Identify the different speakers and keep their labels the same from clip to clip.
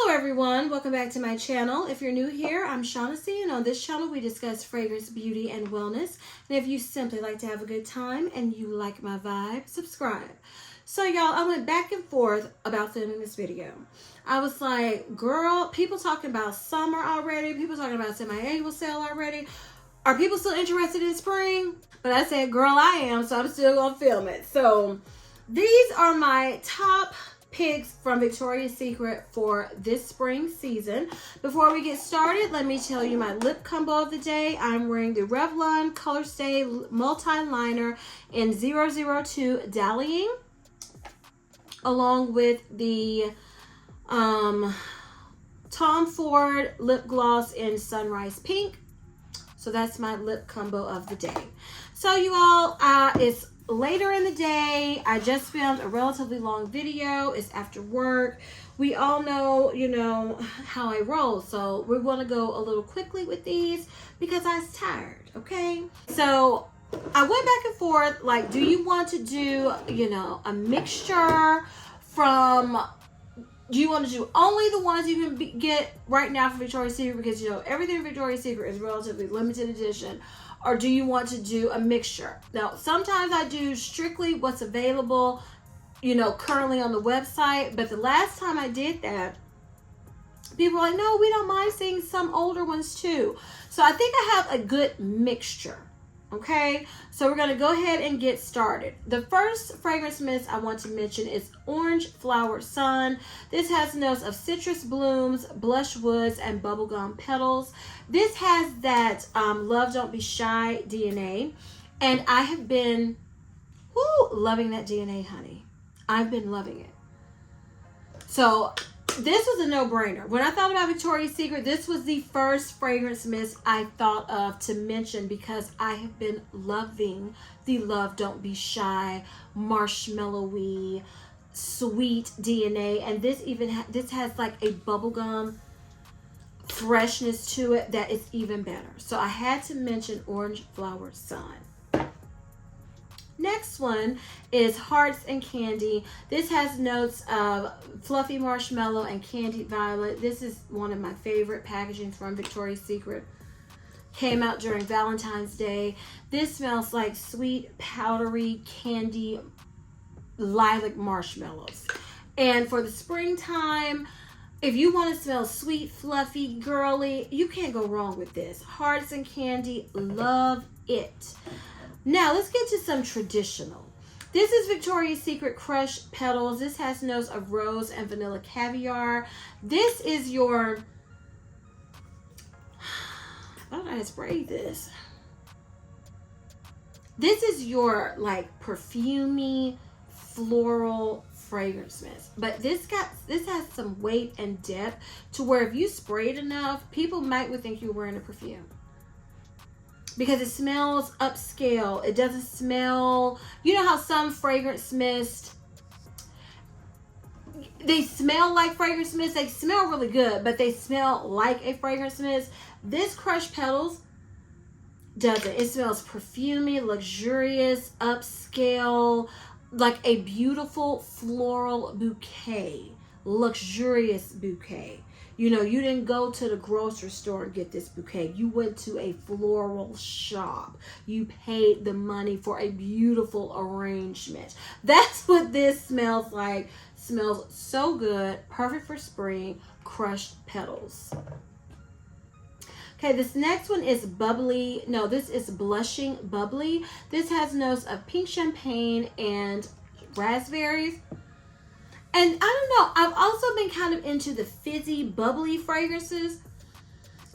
Speaker 1: Hello everyone, welcome back to my channel. If you're new here, I'm Shaughnessy, and on this channel we discuss fragrance, beauty, and wellness. And if you simply like to have a good time and you like my vibe, subscribe. So y'all, I went back and forth about filming this video. I was like, girl, people talking about summer already, people talking about semi-annual sale already. Are people still interested in spring? But I said, girl, I am, so I'm still gonna film it. So these are my top picks from Victoria's Secret for this spring season. Before we get started, let me tell you my lip combo of the day. I'm wearing the Revlon Color Stay Multi-Liner in 002 Dallying, along with the Tom Ford Lip Gloss in Sunrise Pink. So that's my lip combo of the day. So you all, it's later in the day. I just filmed a relatively long video. It's after work. We all know, you know, how I roll. So we're going to go a little quickly with these because I was tired, okay? So I went back and forth, like, do you want to do, you know, a mixture from... Do you want to do only the ones you can get right now from Victoria's Secret, because you know everything in Victoria's Secret is relatively limited edition, or do you want to do a mixture? Now, sometimes I do strictly what's available, you know, currently on the website, but the last time I did that, people were like, no, we don't mind seeing some older ones too. So I think I have a good mixture. Okay, so we're going to go ahead and get started. The first fragrance mist I want to mention is Orange Flower Sun. This has notes of citrus blooms, blush woods, and bubblegum petals. This has that Love Don't Be Shy DNA, and I have been loving that DNA, honey. I've been loving it. So this was a no-brainer. When I thought about Victoria's Secret, this was the first fragrance mist I thought of to mention, because I have been loving the Love Don't Be Shy, marshmallowy, sweet DNA. And this even this has like a bubblegum freshness to it that is even better. So I had to mention Orange Flower Sun. Next one is Hearts and Candy. This has notes of fluffy marshmallow and candied violet. This is one of my favorite packaging from Victoria's Secret. Came out during Valentine's Day. This smells like sweet, powdery, candy, lilac marshmallows. And for the springtime, if you want to smell sweet, fluffy, girly, you can't go wrong with this. Hearts and Candy, love it. Now, let's get to some traditional. This is Victoria's Secret Crushed Petals. This has notes of rose and vanilla caviar. This is your... How do I spray this? This is your, like, perfumey, floral fragrance mist. But this has some weight and depth to where if you spray it enough, people might would think you're wearing a perfume. Because it smells upscale. It doesn't smell... You know how some fragrance mist, they smell like fragrance mist. They smell really good, but they smell like a fragrance mist. This Crushed Petals doesn't. It smells perfumey, luxurious, upscale, like a beautiful floral bouquet. Luxurious bouquet. You know, you didn't go to the grocery store and get this bouquet. You went to a floral shop. You paid the money for a beautiful arrangement. That's what this smells like. Smells so good. Perfect for spring. Crushed Petals. Okay, this next one is Bubbly. No, this is Blushing Bubbly. This has notes of pink champagne and raspberries. And I don't know, I've also been kind of into the fizzy, bubbly fragrances.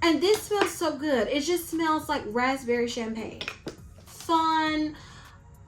Speaker 1: And this smells so good. It just smells like raspberry champagne. Fun,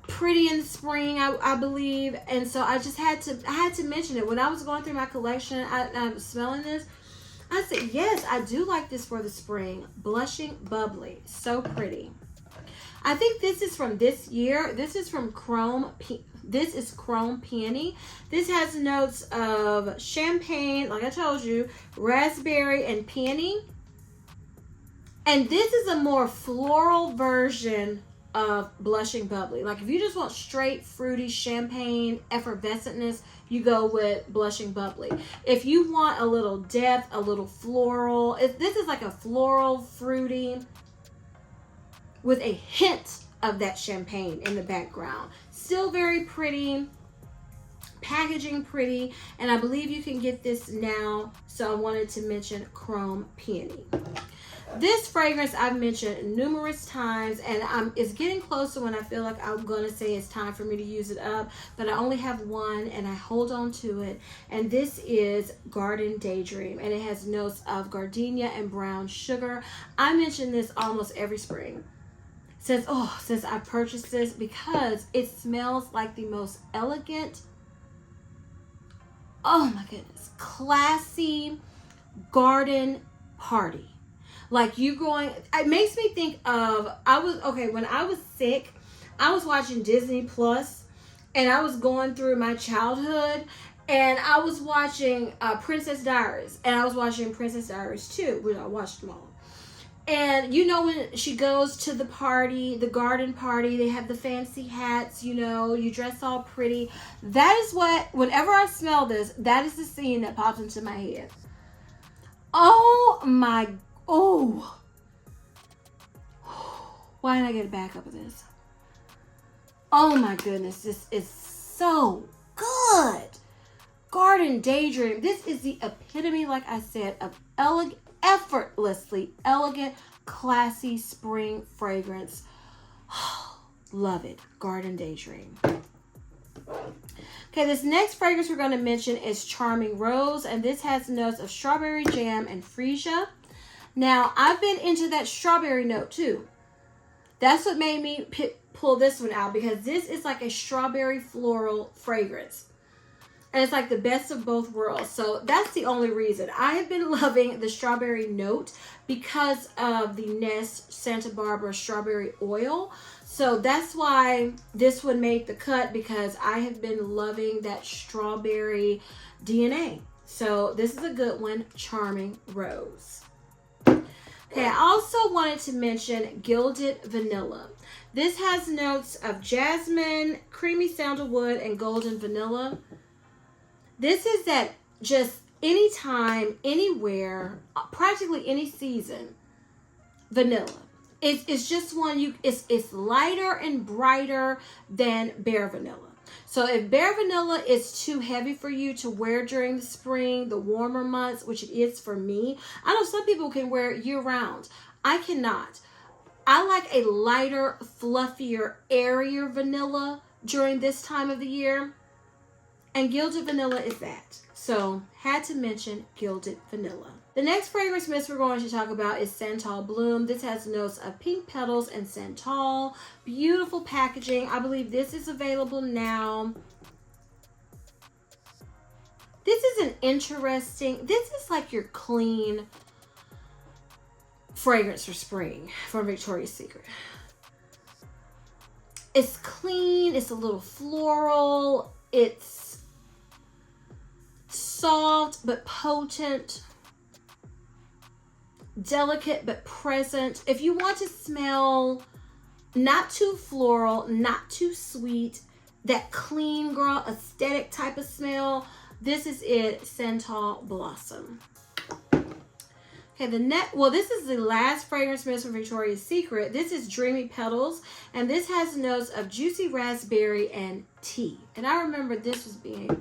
Speaker 1: pretty in the spring, I believe. And so I just had to mention it. When I was going through my collection, I was smelling this. I said, yes, I do like this for the spring. Blushing Bubbly. So pretty. I think this is from this year. This is from Chrome Peony. This has notes of champagne, like I told you, raspberry, and peony. And this is a more floral version of Blushing Bubbly. Like if you just want straight fruity champagne effervescentness, you go with Blushing Bubbly. If you want a little depth, a little floral, this is like a floral fruity with a hint of that champagne in the background. Still very pretty, packaging pretty, and I believe you can get this now, so I wanted to mention Chrome Peony. This fragrance I've mentioned numerous times, and it's getting closer when I feel like I'm going to say it's time for me to use it up, but I only have one and I hold on to it, and this is Garden Daydream, and it has notes of gardenia and brown sugar. I mention this almost every spring since I purchased this, because it smells like the most elegant, oh my goodness, classy garden party. Like you going, it makes me think of, when I was sick, I was watching Disney Plus, and I was going through my childhood, and I was watching Princess Diaries, and I was watching Princess Diaries 2, which I watched them all. And you know, when she goes to the party, the garden party, they have the fancy hats, you know, you dress all pretty. That is what, whenever I smell this, that is the scene that pops into my head. Oh, why did I get a backup of this? Oh my goodness, this is so good. Garden Daydream. This is the epitome, like I said, of elegant, effortlessly elegant, classy spring fragrance. Love it. Garden Daydream. Okay, this next fragrance we're going to mention is Charming Rose, and this has notes of strawberry jam and freesia. Now, I've been into that strawberry note too. That's what made me pull this one out, because this is like a strawberry floral fragrance. And it's like the best of both worlds. So that's the only reason. I have been loving the strawberry note because of the Nest Santa Barbara strawberry oil. So that's why this one made the cut, because I have been loving that strawberry DNA. So this is a good one, Charming Rose. Okay, I also wanted to mention Gilded Vanilla. This has notes of jasmine, creamy sandalwood, and golden vanilla. This is that just anytime, anywhere, practically any season, vanilla. It's just one, it's lighter and brighter than Bare Vanilla. So if Bare Vanilla is too heavy for you to wear during the spring, the warmer months, which it is for me, I know some people can wear it year round. I cannot. I like a lighter, fluffier, airier vanilla during this time of the year. And Gilded Vanilla is that. So, had to mention Gilded Vanilla. The next fragrance mist we're going to talk about is Santal Bloom. This has notes of pink petals and santal. Beautiful packaging. I believe this is available now. This is an interesting, this is like your clean fragrance for spring from Victoria's Secret. It's clean. It's a little floral. It's soft but potent, delicate but present. If you want to smell not too floral, not too sweet, that clean girl aesthetic type of smell, this is it, Santal Blossom. Okay, this is the last fragrance mist from Victoria's Secret. This is Dreamy Petals, and this has notes of juicy raspberry and tea. And I remember this was being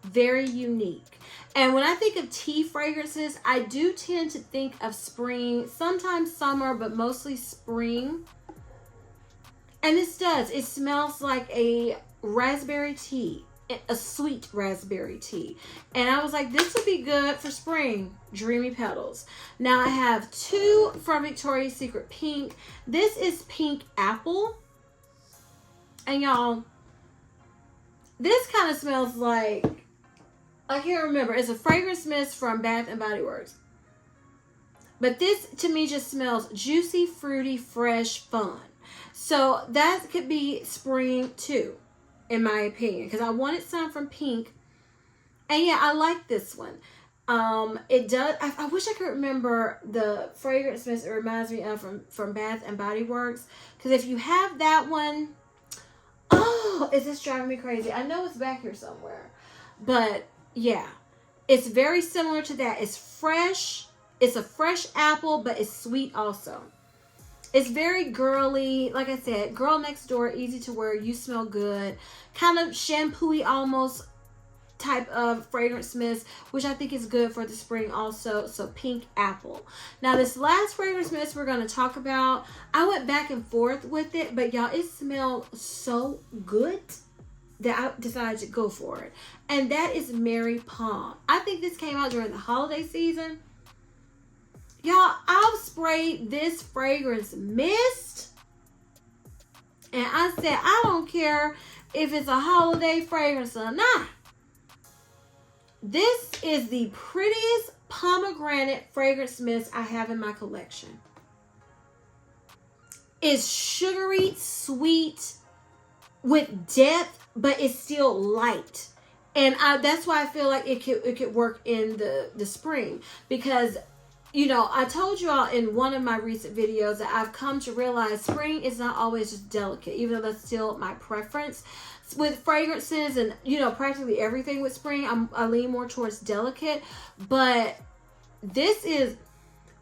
Speaker 1: very unique. And when I think of tea fragrances, I do tend to think of spring, sometimes summer, but mostly spring. And this does. It smells like a raspberry tea, a sweet raspberry tea. And I was like, this would be good for spring. Dreamy Petals. Now I have two from Victoria's Secret Pink. This is Pink Apple. And y'all, this kind of smells like, I can't remember. It's a fragrance mist from Bath and Body Works. But this, to me, just smells juicy, fruity, fresh, fun. So that could be spring, too, in my opinion. Because I wanted some from Pink. And yeah, I like this one. It does. I wish I could remember the fragrance mist it reminds me of from Bath and Body Works. Because if you have that one, oh, is this driving me crazy? I know it's back here somewhere, but yeah, it's very similar to that. It's fresh. It's a fresh apple, but it's sweet also. It's very girly. Like I said, girl next door, easy to wear. You smell good. Kind of shampoo-y almost type of fragrance mist, which I think is good for the spring also. So pink apple. Now this last fragrance mist we're going to talk about, I went back and forth with it, but y'all, it smelled so good that I decided to go for it. And that is Mary Palm. I think this came out during the holiday season. Y'all, I've sprayed this fragrance mist, and I said, I don't care if it's a holiday fragrance or not. This is the prettiest pomegranate fragrance mist I have in my collection. It's sugary, sweet, with depth, but it's still light. And that's why I feel like it could work in the spring. Because, you know, I told you all in one of my recent videos that I've come to realize spring is not always just delicate, even though that's still my preference. With fragrances and, you know, practically everything with spring, I lean more towards delicate. But this is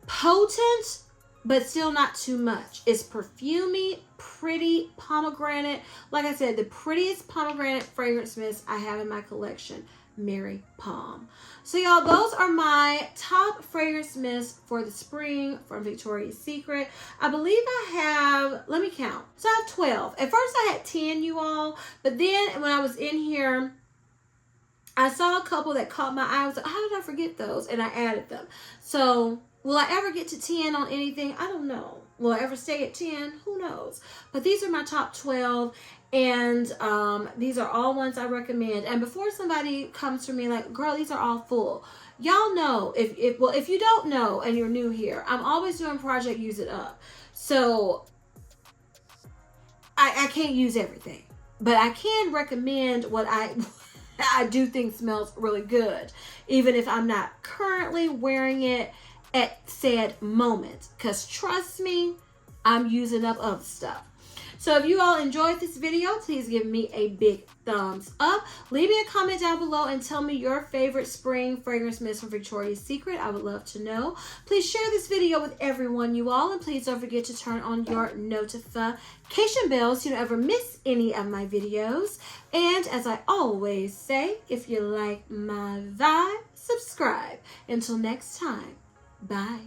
Speaker 1: potent, but still not too much. It's perfumey, pretty pomegranate. Like I said, the prettiest pomegranate fragrance mist I have in my collection, Mary Palm. So y'all, those are my top fragrance mists for the spring from Victoria's Secret. I believe I have, let me count. So I have 12. At first I had 10, you all, but then when I was in here, I saw a couple that caught my eye. I was like, how did I forget those? And I added them. So will I ever get to 10 on anything? I don't know. Will I ever stay at 10? Who knows? But these are my top 12. And these are all ones I recommend. And before somebody comes to me like, girl, these are all full. Y'all know, if you don't know and you're new here, I'm always doing Project Use It Up. So I can't use everything. But I can recommend what I do think smells really good. Even if I'm not currently wearing it at said moment. Because trust me, I'm using up other stuff. So if you all enjoyed this video, please give me a big thumbs up. Leave me a comment down below and tell me your favorite spring fragrance mist from Victoria's Secret. I would love to know. Please share this video with everyone, you all. And please don't forget to turn on your notification bell so you don't ever miss any of my videos. And as I always say, if you like my vibe, subscribe. Until next time, bye.